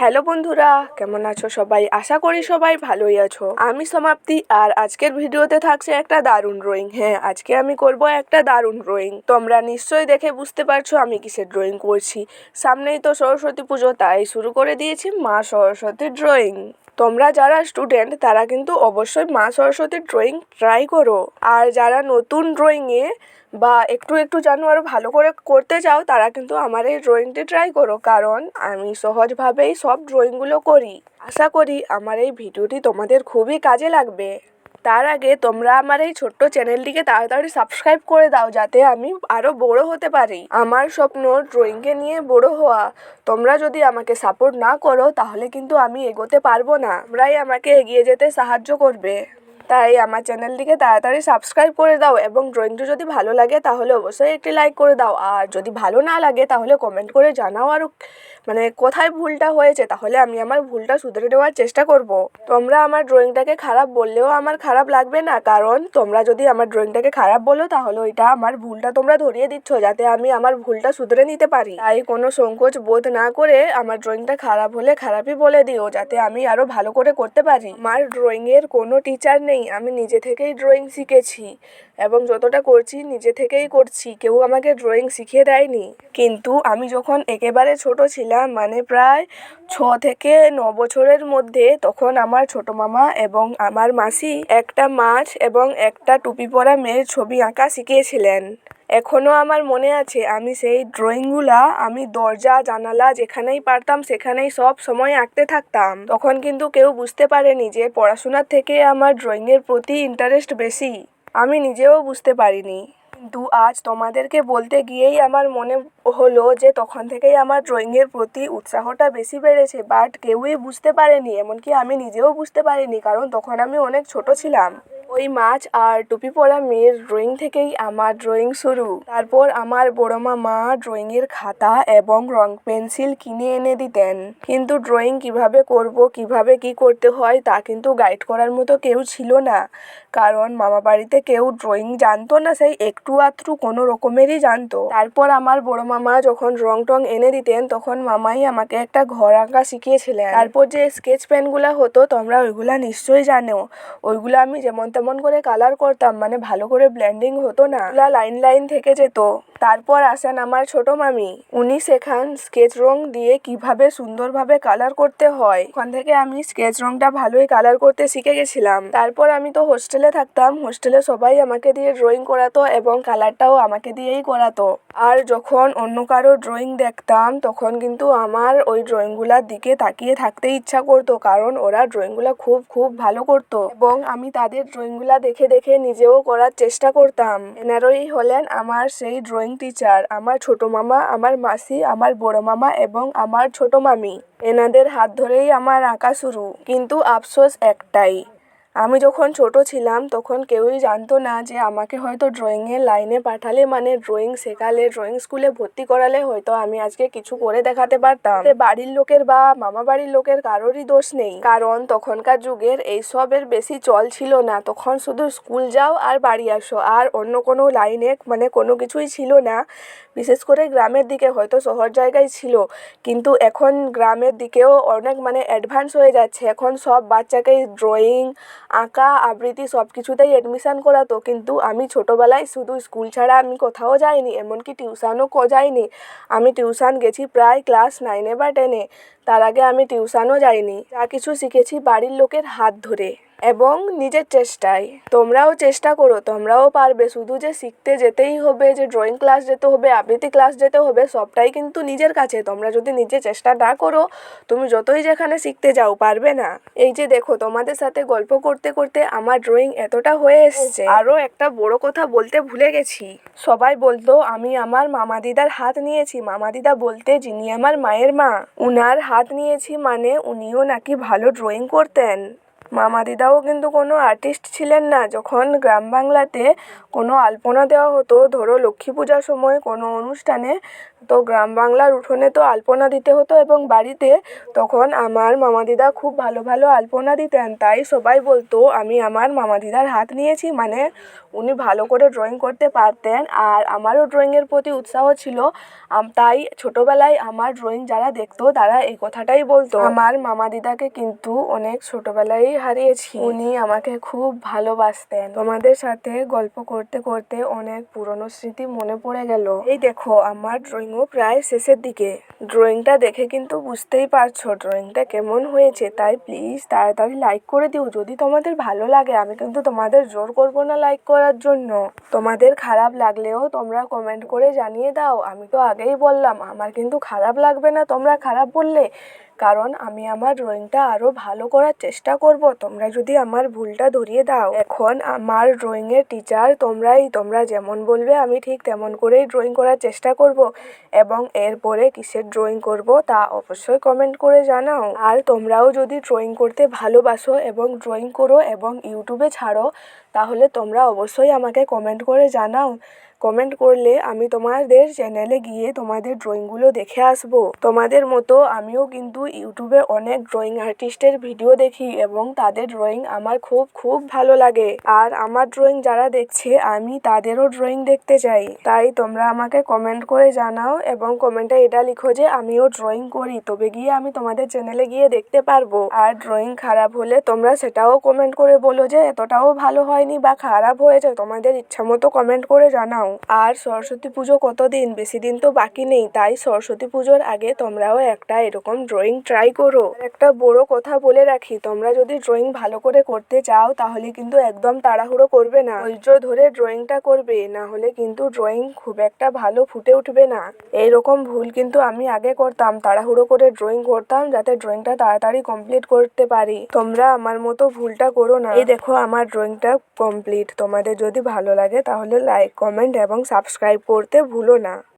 Hello বন্ধুরা, কেমন আছো সবাই? আশা করি সবাই ভালোই আছো। আমি সমাপ্তি, আর আজকের ভিডিওতে থাকছে একটা দারুণ ড্রয়িং। হ্যাঁ, আজকে আমি করব একটা দারুণ ড্রয়িং। তোমরা নিশ্চয়ই দেখে বুঝতে পারছো আমি কিসের ড্রয়িং করছি। সামনেই তো সরস্বতী পুজো, তাই শুরু করে দিয়েছি মা সরস্বতীর ড্রয়িং। তোমরা যারা স্টুডেন্ট তারা কিন্তু অবশ্যই মা সরস্বতীর ড্রয়িং ট্রাই করো। আর যারা নতুন ড্রয়িংয়ে বা একটু একটু জানো আরও ভালো করে করতে চাও, তারা কিন্তু আমার এই ড্রয়িংটি ট্রাই করো, কারণ আমি সহজভাবেই সব ড্রয়িংগুলো করি। আশা করি আমার এই ভিডিওটি তোমাদের খুবই কাজে লাগবে। তার আগে তোমরা আমার এই ছোট্ট চ্যানেলটিকে তাড়াতাড়ি সাবস্ক্রাইব করে দাও, যাতে আমি আরও বড় হতে পারি। আমার স্বপ্ন ড্রয়িংকে নিয়ে বড় হওয়া। তোমরা যদি আমাকে সাপোর্ট না করো তাহলে কিন্তু আমি এগোতে পারবো না। তোমরাই আমাকে এগিয়ে যেতে সাহায্য করবে। তাই আমার চ্যানেলটিকে তাড়াতাড়ি সাবস্ক্রাইব করে দাও, এবং ড্রয়িংটি যদি ভালো লাগে তাহলে অবশ্যই একটি লাইক করে দাও। আর যদি ভালো না লাগে তাহলে কমেন্ট করে জানাও আর কোথায় ভুলটা হয়েছে, তাহলে আমি আমার ভুলটা শুধরে দেওয়ার চেষ্টা করব। তোমরা আমার ড্রয়িংটাকে খারাপ বললেও আমার খারাপ লাগবে না, কারণ তোমরা যদি আমার ড্রয়িংটাকে খারাপ বলো তাহলে ওইটা আমার ভুলটা তোমরা ধরিয়ে দিচ্ছ, যাতে আমি আমার ভুলটা শুধরে নিতে পারি। তাই কোনো সংকোচ বোধ না করে আমার ড্রয়িংটা খারাপ হলে খারাপই বলে দিও, যাতে আমি আরও ভালো করে করতে পারি। আমার ড্রয়িংয়ের কোনো টিচার নেই, আমি নিজে থেকেই ড্রয়িং শিখেছি, এবং যতটা করছি নিজে থেকেই করছি। কেউ আমাকে ড্রয়িং শিখিয়ে দেয়নি। কিন্তু আমি যখন একেবারে ছোট ছিলাম, মানে প্রায় 6 থেকে 9 বছরের মধ্যে, তখন আমার ছোট মামা এবং আমার মাসি একটা মাছ এবং একটা টুপি পরা মেয়ের ছবি আঁকা শিখিয়েছিলেন। এখনও আমার মনে আছে, আমি সেই ড্রয়িংগুলা আমি দরজা জানালা যেখানেই পারতাম সেখানেই সব সময় আঁকতে থাকতাম। তখন কিন্তু কেউ বুঝতে পারেনি যে পড়াশোনার থেকে আমার ড্রয়িংয়ের প্রতি ইন্টারেস্ট বেশি। আমি নিজেও বুঝতে পারিনি, কিন্তু আজ তোমাদেরকে বলতে গিয়েই আমার মনে হলো যে তখন থেকেই আমার ড্রয়িংয়ের প্রতি উৎসাহটা বেশি বেড়েছে। বাট কেউই বুঝতে পারেনি, এমনকি আমি নিজেও বুঝতে পারিনি, কারণ তখন আমি অনেক ছোট ছিলাম। ওই মাছ আর টুপি পরা মেয়ের ড্রয়িং থেকেই আমার ড্রয়িং শুরু। তারপর আমার বড় মামা ড্রয়িংয়ের খাতা এবং রং পেন্সিল কিনে এনে দিতেন, কিন্তু ড্রয়িং কিভাবে করব, কিভাবে কি করতে হয় তা কিন্তু গাইড করার মতো কেউ ছিল না, কারণ মামা বাড়িতে কেউ ড্রয়িং জানতো না, সেই একটু আধটু কোনো রকমেরই জানতো। তারপর আমার বড় মামা যখন রং টং এনে দিতেন, তখন মামাই আমাকে একটা ঘর আঁকা শিখিয়েছিলেন। তারপর যে স্কেচ পেনগুলা হতো, তোমরা ওইগুলা নিশ্চয়ই জানো, ওইগুলা আমি যেমন তেমন করে কালার করতাম, মানে ভালো করে ব্লেন্ডিং হতো না, লাইন লাইন থেকে যেত। তারপর আসেন আমার ছোট মামি, উনি শেখান স্কেচ রং দিয়ে কিভাবে সুন্দরভাবে কালার করতে হয়। ওখান থেকে আমি স্কেচ রংটা ভালোই কালার করতে শিখে গেছিলাম। তারপর আমি তো হোস্টেলে থাকতাম, হোস্টেলে সবাই আমাকে দিয়ে ড্রয়িং করাতো এবং কালারটাও আমাকে দিয়েই করাতো। আর যখন অন্য কারো ড্রয়িং দেখতাম, তখন কিন্তু আমার ওই ড্রয়িংগুলোর দিকে তাকিয়ে থাকতে ইচ্ছা করতো, কারণ ওরা ড্রয়িংগুলো খুব খুব ভালো করতো, এবং আমি তাদের ড্রয়িংগুলো দেখে দেখে নিজেও করার চেষ্টা করতাম। এনারই হলেন আমার সেই ড্রয়িং টিচার, আমার ছোট মামা, আমার মাসি, আমার বড় মামা এবং আমার ছোট মামি। এনাদের হাত ধরেই আমার আঁকা শুরু। কিন্তু আফসোস একটাই, আমি যখন ছোট ছিলাম তখন কেউই জানতো না যে আমাকে হয়তো ড্রয়িংয়ের লাইনে পাঠালে, মানে ড্রয়িং শেখালে, ড্রয়িং স্কুলে ভর্তি করালে হয়তো আমি আজকে কিছু করে দেখাতে পারতাম। বাড়ির লোকের বা মামা বাড়ির লোকের কারোরই দোষ নেই, কারণ তখনকার যুগের এইসবের বেশি চল ছিল না। তখন শুধু স্কুল যাও আর বাড়ি আসো, আর অন্য কোনো লাইনে মানে কোনো কিছুই ছিল না। বিশেষ করে গ্রামের দিকে, হয়তো শহর জায়গায় ছিল, কিন্তু এখন গ্রামের দিকেও অনেক অ্যাডভান্স হয়ে যাচ্ছে। এখন সব বাচ্চাকেই ড্রয়িং, আঁকা, আবৃত্তি সব কিছুতেই অ্যাডমিশান করাতো। কিন্তু আমি ছোটোবেলায় শুধু স্কুল ছাড়া আমি কোথাও যাইনি, এমনকি টিউশানও যাইনি। আমি টিউশান গেছি প্রায় ক্লাস 9 বা 10-এ, তার আগে আমি টিউশানও যাইনি। যা কিছু শিখেছি বাড়ির লোকের হাত ধরে এবং নিজের চেষ্টায়। তোমরাও চেষ্টা করো, তোমরাও পারবে। শুধু যে শিখতে যেতেই হবে, যে ড্রয়িং ক্লাস যেতে হবে, আবৃত্তি ক্লাস যেতে হবে, সবটাই কিন্তু নিজের কাছে। তোমরা যদি নিজে চেষ্টা না করো, তুমি যতই যেখানে শিখতে যাও পারবে না। এই যে দেখো, তোমাদের সাথে গল্প করতে করতে আমার ড্রয়িং এতটা হয়ে এসছে। আরও একটা বড় কথা বলতে ভুলে গেছি, সবাই বলতো আমি আমার মামা দিদার হাত নিয়েছি। মামা দিদা বলতে যিনি আমার মায়ের মা, উনার হাত নিয়েছি, মানে উনিও নাকি ভালো ড্রয়িং করতেন। মামা দিদাও কিন্তু কোনো আর্টিস্ট ছিলেন না। যখন গ্রাম বাংলাতে কোনো আলপনা দেওয়া হতো, ধরো লক্ষ্মী পূজার সময় কোনো অনুষ্ঠানে, তো গ্রাম বাংলার উঠোনে তো আলপনা দিতে হতো এবং বাড়িতে তখন আমার মামা দিদা খুব ভালো ভালো আলপনা দিতেন, তাই সবাই বলতো আমি আমার মামা দিদার হাত নিয়েছি, মানে উনি ভালো করে ড্রয়িং করতে পারতেন আর আমারও ড্রয়িংয়ের প্রতি উৎসাহ ছিল। তাই ছোটবেলায় আমার ড্রয়িং যারা দেখতো তারা এই কথাটাই বলতো। আমার মামা দিদাকে কিন্তু অনেক ছোটবেলায় হারিয়েছি, উনি আমাকে খুব ভালোবাসতেন। তোমাদের সাথে গল্প করতে করতে অনেক পুরনো স্মৃতি মনে পড়ে গেল। এই দেখো আমার ড্রয়িংও প্রায় শেষের দিকে। ড্রয়িংটা দেখে কিন্তু বুঝতেই পারছো ড্রয়িংটা কেমন হয়েছে, তাই প্লিজ তাড়াতাড়ি লাইক করে দিও যদি তোমাদের ভালো লাগে। আমি কিন্তু তোমাদের জোর করবো না লাইক করার জন্য। তোমাদের খারাপ লাগলেও তোমরা কমেন্ট করে জানিয়ে দাও। আমি তো আগেই বললাম আমার কিন্তু খারাপ লাগবে না তোমরা খারাপ বললে, কারণ আমি আমার ড্রয়িংটা আরো ভালো করার চেষ্টা করব তোমরা যদি আমার ভুলটা ধরিয়ে দাও। এখন আমার ড্রয়িংয়ের টিচার তোমরাই, তোমরা যেমন বলবে আমি ঠিক তেমন করেই ড্রয়িং করার চেষ্টা করব এবং এরপরে কিসের ড্রয়িং করব তা অবশ্যই কমেন্ট করে জানাও। আর তোমরাও যদি ড্রয়িং করতে ভালোবাসো এবং ড্রয়িং করো এবং ইউটিউবে ছাড়ো তাহলে তোমরা অবশ্যই আমাকে কমেন্ট করে জানাও। কমেন্ট করলে আমি তোমাদের চ্যানেলে গিয়ে তোমাদের ড্রয়িংগুলো দেখে আসবো। তোমাদের মতো আমিও কিন্তু ইউটিউবে অনেক ড্রয়িং আর্টিস্টের ভিডিও দেখি এবং তাদের ড্রয়িং আমার খুব খুব ভালো লাগে। আর আমার ড্রয়িং যারা দেখছে আমি তাদেরও ড্রয়িং দেখতে চাই। তাই তোমরা আমাকে কমেন্ট করে জানাও এবং কমেন্টে এটা লিখো যে আমিও ড্রয়িং করি, তবে গিয়ে আমি তোমাদের চ্যানেলে গিয়ে দেখতে পারবো। আর ড্রয়িং খারাপ হলে তোমরা সেটাও কমেন্ট করে বলো যে এতটাও ভালো হয়নি বা খারাপ হয়েছে, তোমাদের ইচ্ছা মতো কমেন্ট করে জানাও। আর সরস্বতী পুজো কতদিন, বেশি দিন তো বাকি নেই, তাই সরস্বতী পুজোর আগে তোমরাও একটা এরকম ড্রয়িং ট্রাই করো। একটা বড় কথা বলে রাখি, তোমরা যদি ড্রয়িং ভালো করে করতে চাও তাহলে কিন্তু একদম তাড়াহুড়ো করবে না, ধৈর্য ধরে ড্রয়িংটা করবে, না হলে কিন্তু ড্রয়িং খুব একটা ভালো ফুটে উঠবে না। এইরকম ভুল কিন্তু আমি আগে করতাম, তাড়াহুড়ো করে ড্রয়িং করতাম যাতে ড্রয়িংটা তাড়াতাড়ি কমপ্লিট করতে পারি। তোমরা আমার মতো ভুলটা করো না। এই দেখো আমার ড্রয়িংটা কমপ্লিট। তোমাদের যদি ভালো লাগে তাহলে লাইক, কমেন্ট এবং সাবস্ক্রাইব করতে ভুলো না।